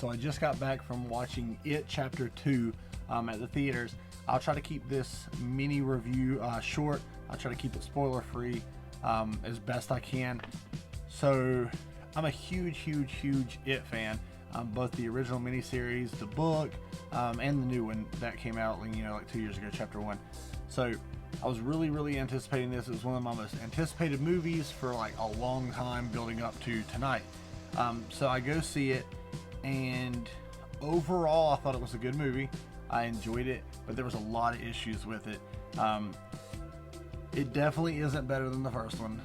So I just got back from watching It Chapter 2 at the theaters. I'll try to keep this mini review short. I'll try to keep it spoiler free as best I can. So I'm a huge It fan. Both the original miniseries, the book, and the new one that came out, like 2 years ago, Chapter 1. So I was really anticipating this. It was one of my most anticipated movies for like a long time, building up to tonight. So I go see it, and overall I thought it was a good movie. I enjoyed it, but there was a lot of issues with it. It definitely isn't better than the first one.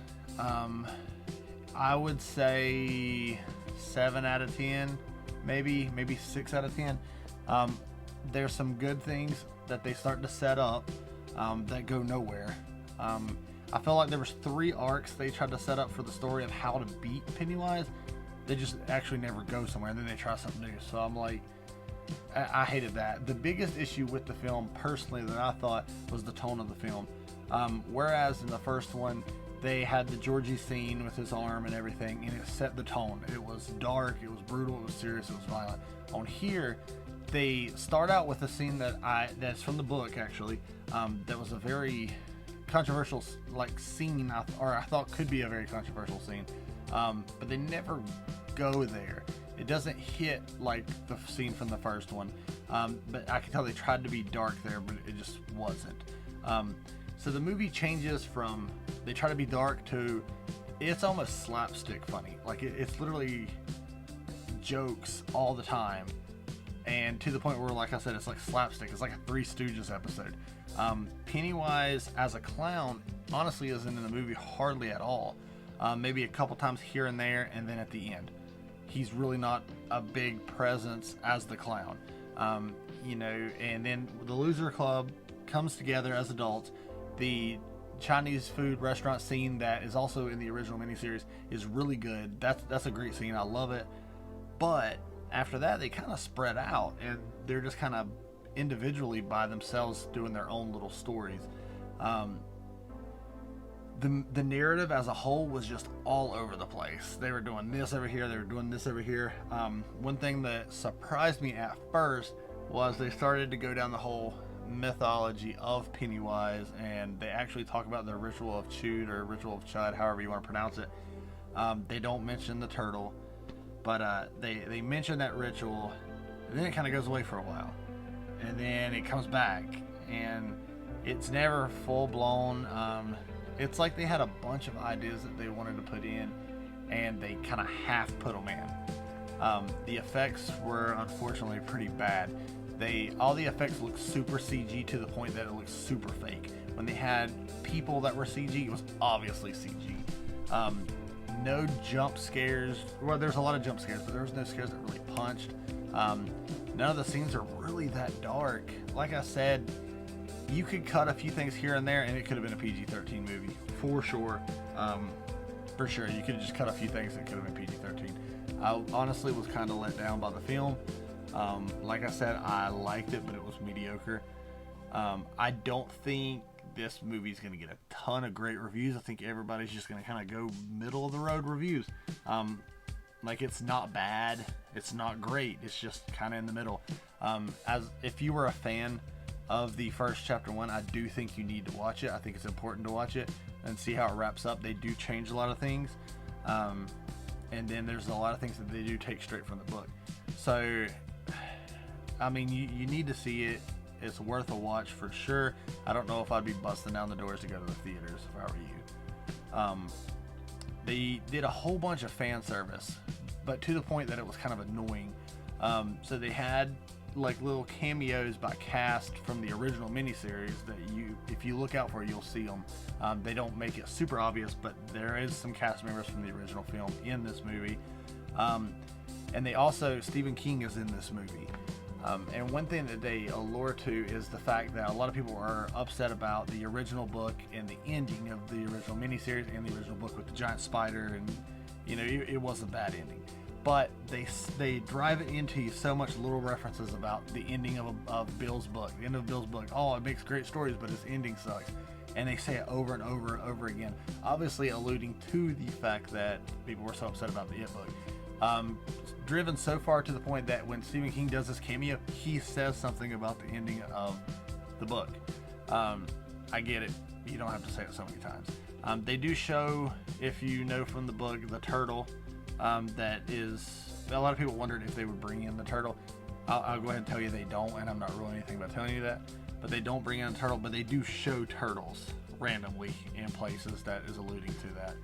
I would say 7 out of 10, maybe 6 out of 10. There's some good things that they start to set up that go nowhere. I felt like there was 3 arcs they tried to set up for the story of how to beat Pennywise. They just actually never go somewhere, and then they try something new. So I'm like, I hated that. The biggest issue with the film, personally, that I thought was the tone of the film. Whereas in the first one, they had the Georgie scene with his arm and everything, and it set the tone. It was dark, it was brutal, it was serious, it was violent. On here, they start out with a scene that's from the book, actually, that was a very controversial scene, I thought could be a very controversial scene, but they never go there. It doesn't hit like the scene from the first one, but I can tell they tried to be dark there, but it just wasn't. So the movie changes from they try to be dark to it's almost slapstick funny. Like it's literally jokes all the time, and to the point where, like I said, it's like slapstick. It's like a Three Stooges episode. Pennywise as a clown honestly isn't in the movie hardly at all. Maybe a couple times here and there, and then at the end. He's really not a big presence as the clown. And then the Loser Club comes together as adults. The Chinese food restaurant scene that is also in the original miniseries is really good. That's a great scene. I love it. But after that, they kind of spread out, and they're just kind of individually by themselves doing their own little stories. The narrative as a whole was just all over the place. They were doing this over here, they were doing this over here. One thing that surprised me at first was they started to go down the whole mythology of Pennywise, and they actually talk about the ritual of Chud or ritual of Chud, however you want to pronounce it. They don't mention the turtle, but they mention that ritual, and then it kind of goes away for a while, and then it comes back, and it's never full blown. It's like they had a bunch of ideas that they wanted to put in, and they kind of half put them in. The effects were unfortunately pretty bad. All the effects look super CG to the point that it looks super fake. When they had people that were CG, it was obviously CG. No jump scares. Well, there's a lot of jump scares, but there was no scares that really punched. None of the scenes are really that dark. Like I said, you could cut a few things here and there, and it could have been a PG-13 movie for sure. For sure, you could have just cut a few things and it could have been PG-13. I honestly was kind of let down by the film. Like I said, I liked it, but it was mediocre. I don't think this movie is going to get a ton of great reviews. I think everybody's just going to kind of go middle of the road reviews. It's not bad, it's not great, it's just kind of in the middle. As if you were a fan of the first Chapter 1, I do think you need to watch it. I think it's important to watch it and see how it wraps up. They do change a lot of things, and then there's a lot of things that they do take straight from the book. So I mean, you need to see it. It's worth a watch for sure. I don't know if I'd be busting down the doors to go to the theaters if I were you. They did a whole bunch of fan service, but to the point that it was kind of annoying. So they had like little cameos by cast from the original miniseries that if you look out for it, you'll see them. They don't make it super obvious, but there is some cast members from the original film in this movie. And they also, Stephen King is in this movie. And one thing that they allure to is the fact that a lot of people are upset about the original book and the ending of the original miniseries and the original book with the giant spider, and it was a bad ending. But they drive it into so much little references about the ending of Bill's book. The end of Bill's book. Oh, it makes great stories, but its ending sucks. And they say it over and over and over again, obviously alluding to the fact that people were so upset about the It book. Driven so far to the point that when Stephen King does his cameo, he says something about the ending of the book. I get it. You don't have to say it so many times. They do show, if you know from the book, the turtle. That is, a lot of people wondered if they would bring in the turtle. I'll go ahead and tell you they don't, and I'm not ruling anything by telling you that. But they don't bring in a turtle, but they do show turtles randomly in places that is alluding to that.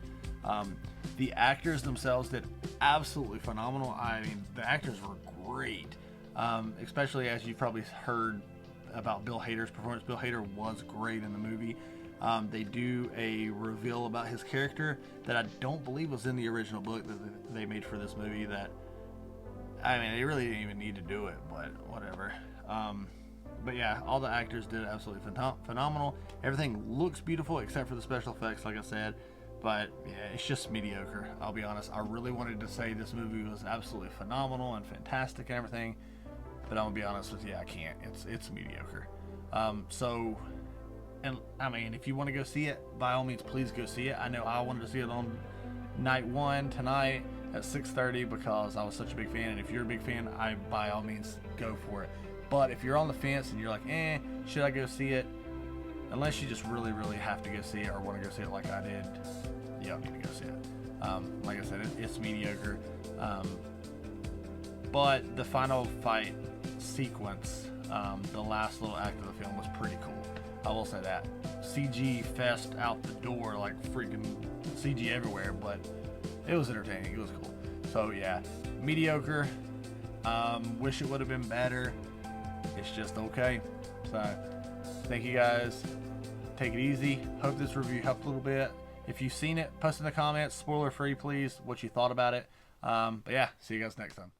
The actors themselves did absolutely phenomenal. I mean, the actors were great, especially as you've probably heard about Bill Hader's performance. Bill Hader was great in the movie. They do a reveal about his character that I don't believe was in the original book that they made for this movie. That, I mean, they really didn't even need to do it, but whatever. But yeah, all the actors did absolutely phenomenal. Everything looks beautiful except for the special effects, like I said. But yeah, it's just mediocre. I'll be honest. I really wanted to say this movie was absolutely phenomenal and fantastic and everything, but I'm gonna be honest with you, I can't. It's mediocre. And I mean, if you want to go see it, by all means, please go see it. I know I wanted to see it on night one tonight at 6:30 because I was such a big fan. And if you're a big fan, I by all means go for it. But if you're on the fence and you're like, should I go see it? Unless you just really, really have to go see it or want to go see it like I did, you don't need to go see it. Like I said, it's mediocre. But the final fight sequence, the last little act of the film was pretty cool. I will say that. CG fest out the door, like freaking CG everywhere, but it was entertaining. It was cool. So yeah, mediocre. Wish it would have been better. It's just okay. So thank you guys. Take it easy. Hope this review helped a little bit. If you've seen it, post in the comments, spoiler free please, what you thought about it. But yeah, see you guys next time.